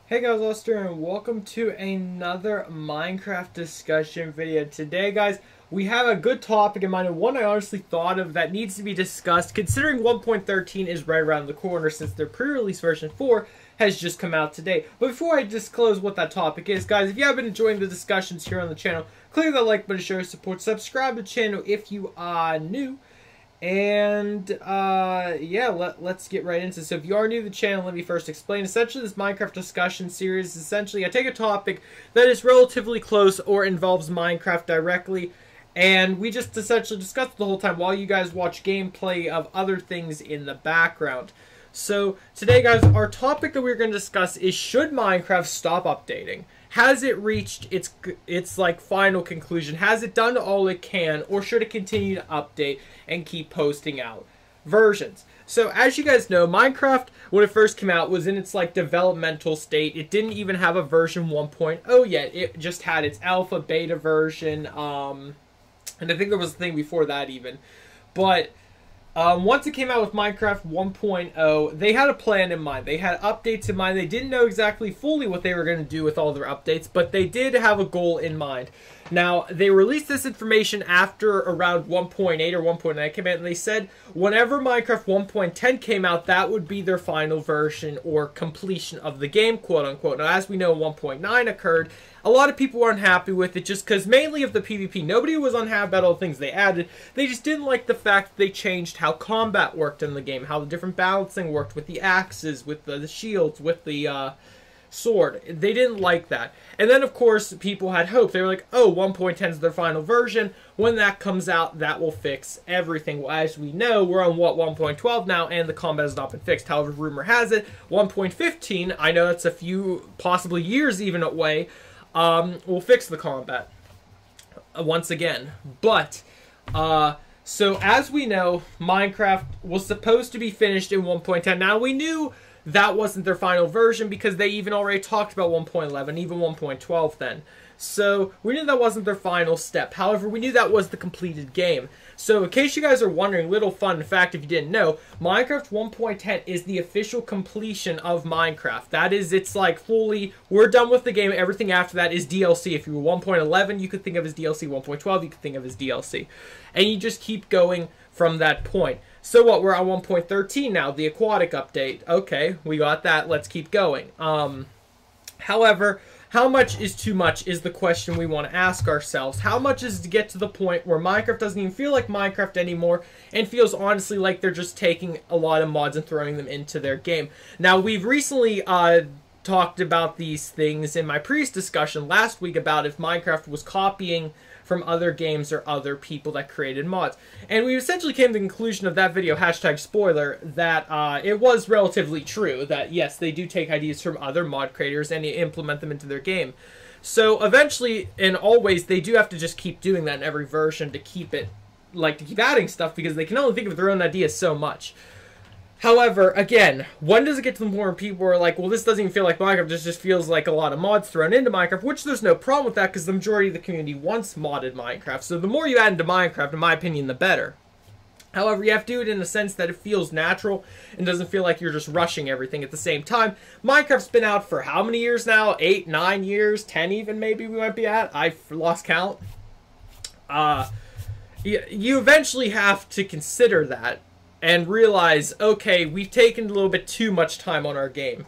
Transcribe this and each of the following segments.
Hey guys, Lester, and welcome to another Minecraft discussion video. Today, guys, we have a good topic in mind, and one I honestly thought of that needs to be discussed, considering 1.13 is right around the corner since their pre-release version 4 has just come out today. But before I disclose what that topic is, guys, if you have been enjoying the discussions here on the channel, click that like button to show your support, subscribe to the channel if you are new. And yeah, let's get right into it. So if you are new to the channel, let me first explain. Essentially, this Minecraft discussion series is essentially I take a topic that is relatively close or involves Minecraft directly, and we just essentially discuss it the whole time while you guys watch gameplay of other things in the background. So today, guys, our topic that we're going to discuss is, should Minecraft stop updating? Has it reached its like final conclusion? Has it done all it can, or should it continue to update and keep posting out versions? So as you guys know, Minecraft, when it first came out, was in its like developmental state. It didn't even have a version 1.0 yet. It just had its alpha beta version, and I think there was a thing before that even. But once it came out with Minecraft 1.0, they had a plan in mind. They had updates in mind. They didn't know exactly fully what they were going to do with all their updates, but they did have a goal in mind. Now, they released this information after around 1.8 or 1.9 came out, and they said whenever Minecraft 1.10 came out, that would be their final version or completion of the game, quote-unquote. Now, as we know, 1.9 occurred. A lot of people weren't happy with it just because mainly of the PvP. Nobody was unhappy about all the things they added. They just didn't like the fact that they changed how combat worked in the game, how the different balancing worked with the axes, with the shields, with the sword. They didn't like that. And then, of course, people had hope. They were like, oh, 1.10 is their final version. When that comes out, that will fix everything. Well, as we know, we're on, 1.12 now, and the combat has not been fixed. However, rumor has it, 1.15, I know that's a few, possibly years even away, will fix the combat once again. But, so as we know, Minecraft was supposed to be finished in 1.10. Now, we knew that wasn't their final version because they even already talked about 1.11, even 1.12 then. So we knew that wasn't their final step. However, we knew that was the completed game. So in case you guys are wondering, little fun fact if you didn't know, Minecraft 1.10 is the official completion of Minecraft. That is, it's like fully, we're done with the game. Everything after that is DLC. If you were 1.11, you could think of as DLC. 1.12, you could think of as DLC. And you just keep going from that point. So what, we're on 1.13 now, the aquatic update. Okay, we got that. Let's keep going. However, how much is too much is the question we want to ask ourselves. How much is to get to the point where Minecraft doesn't even feel like Minecraft anymore and feels honestly like they're just taking a lot of mods and throwing them into their game? Now, we've recently talked about these things in my previous discussion last week about if Minecraft was copying from other games or other people that created mods. And we essentially came to the conclusion of that video, hashtag spoiler, that it was relatively true, that yes, they do take ideas from other mod creators and implement them into their game. So eventually, and always, they do have to just keep doing that in every version to keep it, like, to keep adding stuff because they can only think of their own ideas so much. However, again, when does it get to the point where people are like, well, this doesn't even feel like Minecraft, this just feels like a lot of mods thrown into Minecraft, which there's no problem with that because the majority of the community wants modded Minecraft. So the more you add into Minecraft, in my opinion, the better. However, you have to do it in the sense that it feels natural and doesn't feel like you're just rushing everything at the same time. Minecraft's been out for how many years now? 8, 9 years, 10 even maybe we might be at? I've lost count. You eventually have to consider that and realize, okay, we've taken a little bit too much time on our game.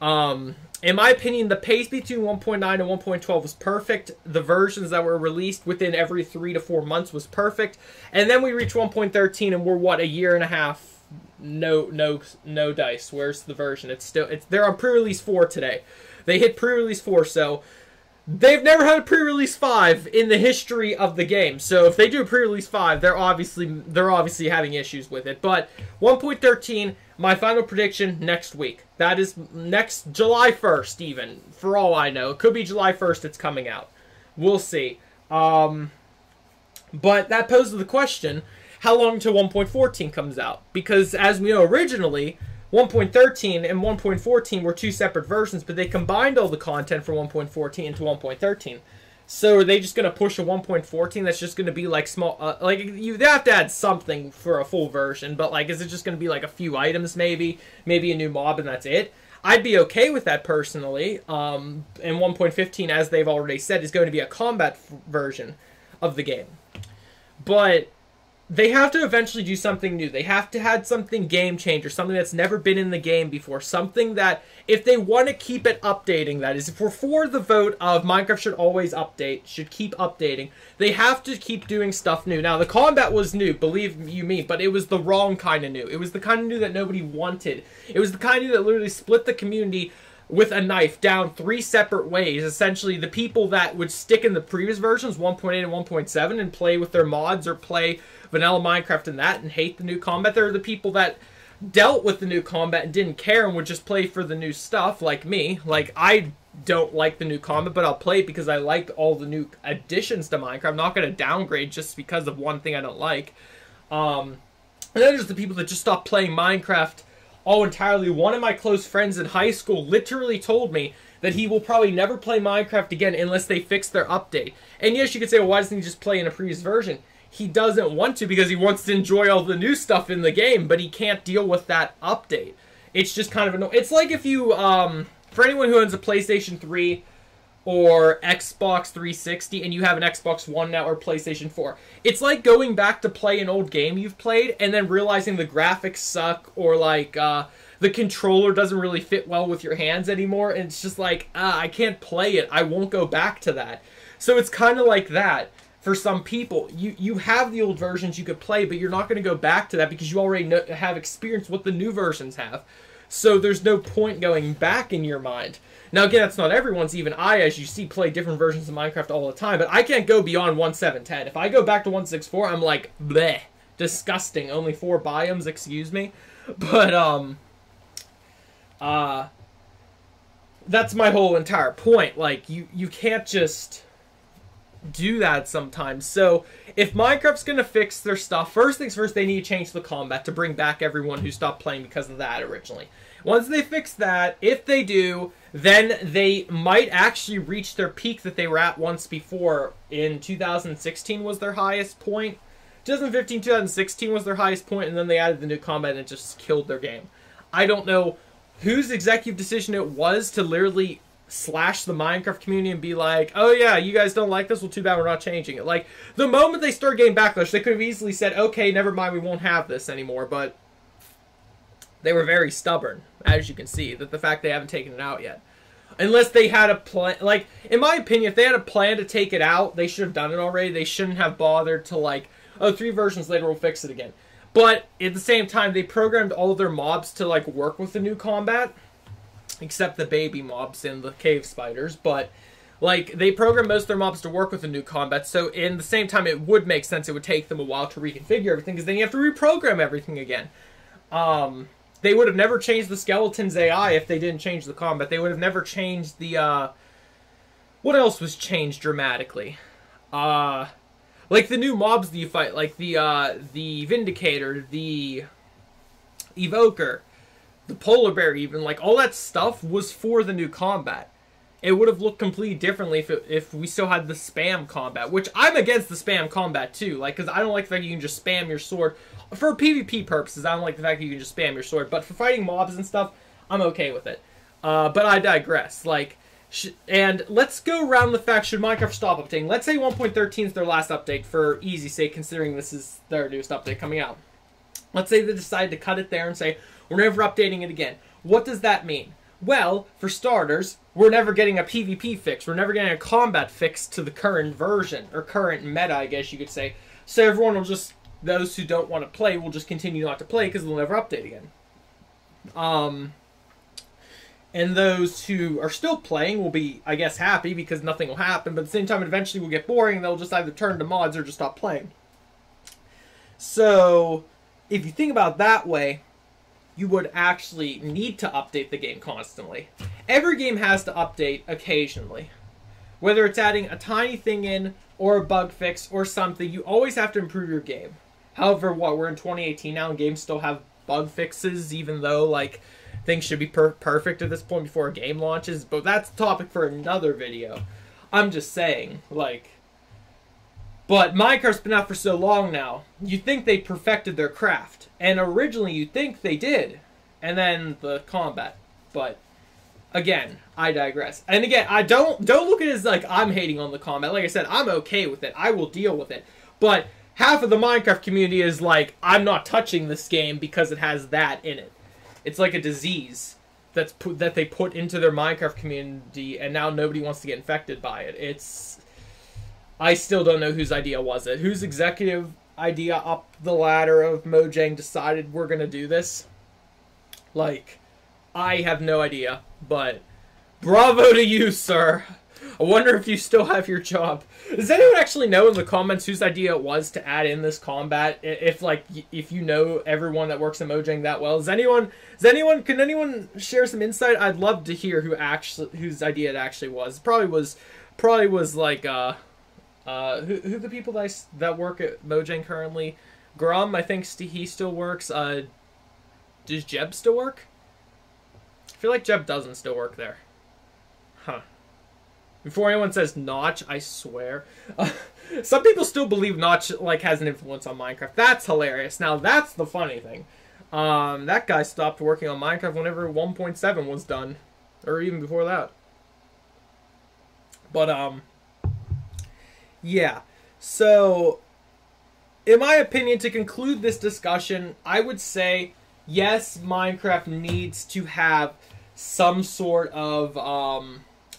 In my opinion, the pace between 1.9 and 1.12 was perfect. The versions that were released within every 3 to 4 months was perfect. And then we reach 1.13 and we're, what, a year and a half? No dice. Where's the version? They're on pre-release 4 today. They hit pre-release 4, so they've never had a pre-release 5 in the history of the game. So if they do a pre-release 5, they're obviously having issues with it. But 1.13, my final prediction, next week. That is next July 1st even, for all I know. It could be July 1st it's coming out. We'll see. But that poses the question, how long until 1.14 comes out? Because as we know originally, 1.13 and 1.14 were two separate versions, but they combined all the content from 1.14 into 1.13. So are they just going to push a 1.14 that's just going to be like small, like you have to add something for a full version, but like is it just going to be like a few items maybe a new mob and that's it? I'd be okay with that personally. And 1.15, as they've already said, is going to be a combat version of the game. But they have to eventually do something new. They have to have something game changer, something that's never been in the game before, something that, if they want to keep it updating, that is, if we're for the vote of Minecraft should always update, should keep updating, they have to keep doing stuff new. Now, the combat was new, believe you me, but it was the wrong kind of new. It was the kind of new that nobody wanted. It was the kind of new that literally split the community with a knife down 3 separate ways. Essentially, the people that would stick in the previous versions, 1.8 and 1.7, and play with their mods or play vanilla Minecraft and that and hate the new combat. There are the people that dealt with the new combat and didn't care and would just play for the new stuff, like me. Like, I don't like the new combat, but I'll play it because I like all the new additions to Minecraft. I'm not going to downgrade just because of one thing I don't like. And then there's the people that just stopped playing Minecraft all entirely. One of my close friends in high school literally told me that he will probably never play Minecraft again unless they fix their update. And yes, you could say, well, why doesn't he just play in a previous version? He doesn't want to because he wants to enjoy all the new stuff in the game, but he can't deal with that update. It's just kind of annoying. It's like if you, for anyone who owns a PlayStation 3 or Xbox 360 and you have an Xbox One now or PlayStation 4, it's like going back to play an old game you've played and then realizing the graphics suck, or like the controller doesn't really fit well with your hands anymore, and it's just like, I can't play it, I won't go back to that. So it's kind of like that for some people. You have the old versions you could play, but you're not going to go back to that because you already have experienced what the new versions have. So there's no point going back in your mind. Now, again, that's not everyone's. Even I, as you see, play different versions of Minecraft all the time, but I can't go beyond 1.7.10. If I go back to 1.6.4, I'm like, bleh, disgusting. Only 4 biomes, excuse me. But, that's my whole entire point. Like, you can't just do that sometimes. So, if Minecraft's gonna fix their stuff, first things first, they need to change the combat to bring back everyone who stopped playing because of that originally. Once they fix that, if they do, then they might actually reach their peak that they were at once before. In 2016 was their highest point. 2015, 2016 was their highest point, and then they added the new combat and it just killed their game. I don't know whose executive decision it was to literally slash the Minecraft community and be like, oh yeah, you guys don't like this? Well, too bad we're not changing it. Like, the moment they started getting backlash, they could have easily said, okay, never mind, we won't have this anymore, but they were very stubborn, as you can see, that the fact they haven't taken it out yet. Unless they had a plan, like, in my opinion, if they had a plan to take it out, they should have done it already. They shouldn't have bothered to, like, oh, 3 versions later we'll fix it again. But at the same time, they programmed all of their mobs to, like, work with the new combat, except the baby mobs and the cave spiders. But, like, they programmed most of their mobs to work with the new combat, so in the same time, it would make sense. It would take them a while to reconfigure everything, because then you have to reprogram everything again. They would have never changed the skeleton's AI if they didn't change the combat. They would have never changed the, what else was changed dramatically? Like the new mobs that you fight, like the Vindicator, the Evoker, the Polar Bear even, like all that stuff was for the new combat. It would have looked completely differently if we still had the spam combat, which I'm against the spam combat too, like, because I don't like the fact that you can just spam your sword. For PvP purposes, I don't like the fact that you can just spam your sword, but for fighting mobs and stuff, I'm okay with it. But I digress. Like, and let's go around the fact, should Minecraft stop updating? Let's say 1.13 is their last update, for easy's sake, considering this is their newest update coming out. Let's say they decide to cut it there and say, we're never updating it again. What does that mean? Well, for starters, we're never getting a PvP fix. We're never getting a combat fix to the current version, or current meta, I guess you could say. So everyone will just, those who don't want to play will just continue not to play because they'll never update again. And those who are still playing will be, I guess, happy because nothing will happen, but at the same time, it eventually will get boring and they'll just either turn to mods or just stop playing. So, if you think about it that way, you would actually need to update the game constantly. Every game has to update occasionally. Whether it's adding a tiny thing in, or a bug fix, or something, you always have to improve your game. However, we're in 2018 now, and games still have bug fixes, even though, like, things should be perfect at this point before a game launches. But that's a topic for another video. I'm just saying, like... But Minecraft's been out for so long now, you'd think they perfected their craft. And originally you'd think they did. And then the combat. But again, I digress. And again, I don't look at it as like I'm hating on the combat. Like I said, I'm okay with it. I will deal with it. But half of the Minecraft community is like, I'm not touching this game because it has that in it. It's like a disease that they put into their Minecraft community, and now nobody wants to get infected by it. I still don't know whose idea was it. Whose executive idea up the ladder of Mojang decided we're gonna do this? Like, I have no idea, but bravo to you, sir. I wonder if you still have your job. Does anyone actually know in the comments whose idea it was to add in this combat? If you know everyone that works at Mojang that well, can anyone share some insight? I'd love to hear whose idea it actually was. Probably was like who the people that work at Mojang currently? Grum, I think he still works. Does Jeb still work? I feel like Jeb doesn't still work there. Huh. Before anyone says Notch, I swear. Some people still believe Notch like has an influence on Minecraft. That's hilarious. Now that's the funny thing. That guy stopped working on Minecraft whenever 1.7 was done, or even before that. But yeah. So, in my opinion, to conclude this discussion, I would say yes, Minecraft needs to have some sort of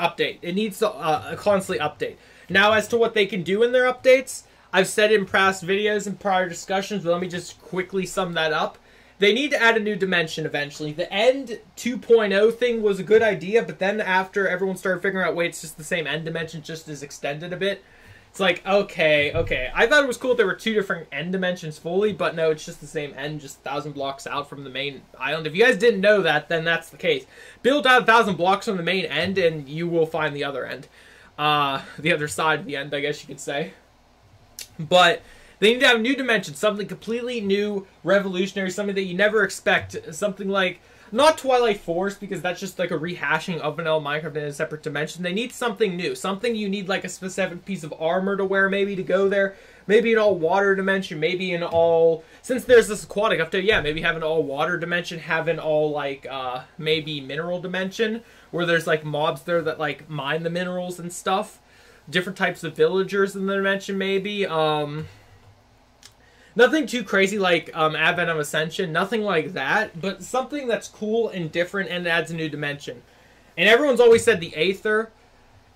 update. It needs to constantly update. Now, as to what they can do in their updates, I've said in past videos and prior discussions, but let me just quickly sum that up. They need to add a new dimension eventually. The End 2.0 thing was a good idea, but then after everyone started figuring out, wait, it's just the same end dimension, just is extended a bit. It's like, okay. I thought it was cool if there were two different end dimensions fully, but no, it's just the same end, just 1,000 blocks out from the main island. If you guys didn't know that, then that's the case. Build out 1,000 blocks from the main end, and you will find the other end. The other side of the end, I guess you could say. But they need to have a new dimension, something completely new, revolutionary, something that you never expect. Something like, not Twilight Force, because that's just like a rehashing of vanilla Minecraft in a separate dimension. They need something new. Something you need like a specific piece of armor to wear maybe to go there. Maybe an all-water dimension. Maybe an all... Since there's this aquatic update, yeah, maybe have an all-water dimension. Have an all, like, maybe mineral dimension. Where there's, like, mobs there that, like, mine the minerals and stuff. Different types of villagers in the dimension, maybe. Nothing too crazy like Advent of Ascension. Nothing like that. But something that's cool and different and adds a new dimension. And everyone's always said the Aether.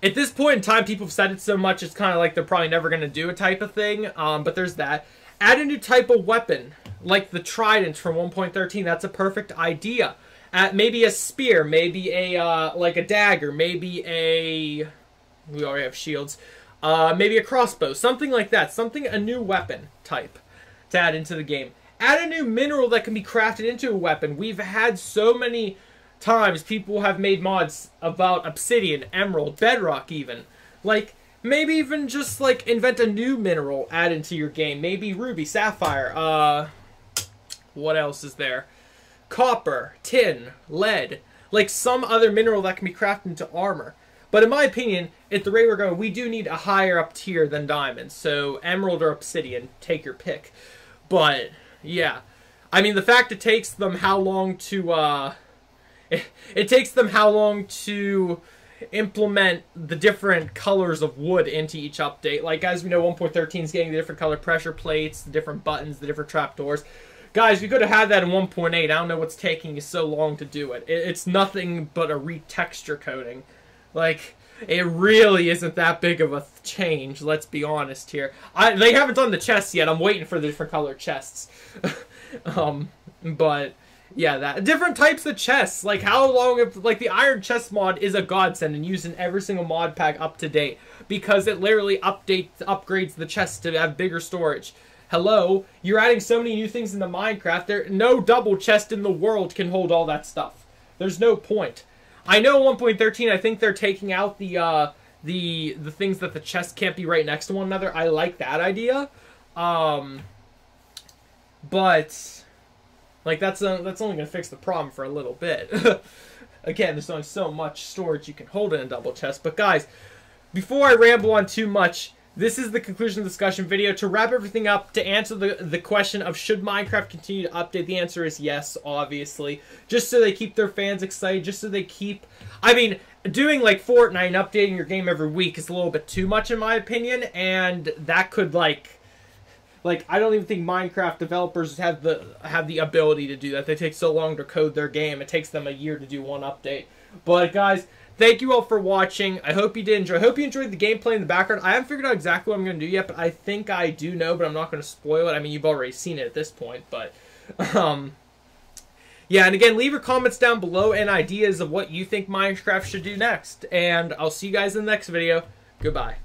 At this point in time, people have said it so much, it's kind of like they're probably never going to do a type of thing. But there's that. Add a new type of weapon. Like the Trident from 1.13. That's a perfect idea. Maybe a spear. Maybe a, like a dagger. Maybe a... We already have shields. Maybe a crossbow. Something like that. A new weapon type to add into the game. Add a new mineral that can be crafted into a weapon. We've had so many times people have made mods about obsidian, emerald, bedrock even. Like, maybe even just, like, invent a new mineral, add into your game. Maybe ruby, sapphire, what else is there? Copper, tin, lead. Like, some other mineral that can be crafted into armor. But in my opinion, at the rate we're going, we do need a higher up tier than diamonds. So, emerald or obsidian, take your pick. But, yeah. I mean, the fact it takes them how long to, it takes them how long to implement the different colors of wood into each update. Like, as we know, 1.13 is getting the different color pressure plates, the different buttons, the different trapdoors. Guys, we could have had that in 1.8. I don't know what's taking you so long to do it. It's nothing but a retexture coating. Like, it really isn't that big of a change, let's be honest here. They haven't done the chests yet. I'm waiting for the different color chests. But, yeah, different types of chests. Like, how long... Like, the Iron Chest mod is a godsend and used in every single mod pack up to date. Because it literally upgrades the chests to have bigger storage. Hello? You're adding so many new things into Minecraft. No double chest in the world can hold all that stuff. There's no point. I know 1.13, I think they're taking out the things that the chest can't be right next to one another. I like that idea. But, like, that's only going to fix the problem for a little bit. Again, there's only so much storage you can hold in a double chest. But, guys, before I ramble on too much, this is the conclusion of the discussion video. To wrap everything up, to answer the question of should Minecraft continue to update, the answer is yes, obviously. Just so they keep their fans excited, just so they keep... I mean, doing like Fortnite and updating your game every week is a little bit too much in my opinion, and that could like I don't even think Minecraft developers have the ability to do that. They take so long to code their game. It takes them a year to do one update. But guys, thank you all for watching. I hope you did enjoy. I hope you enjoyed the gameplay in the background. I haven't figured out exactly what I'm going to do yet, but I think I do know, but I'm not going to spoil it. I mean, you've already seen it at this point, but yeah, and again, leave your comments down below and ideas of what you think Minecraft should do next. And I'll see you guys in the next video. Goodbye.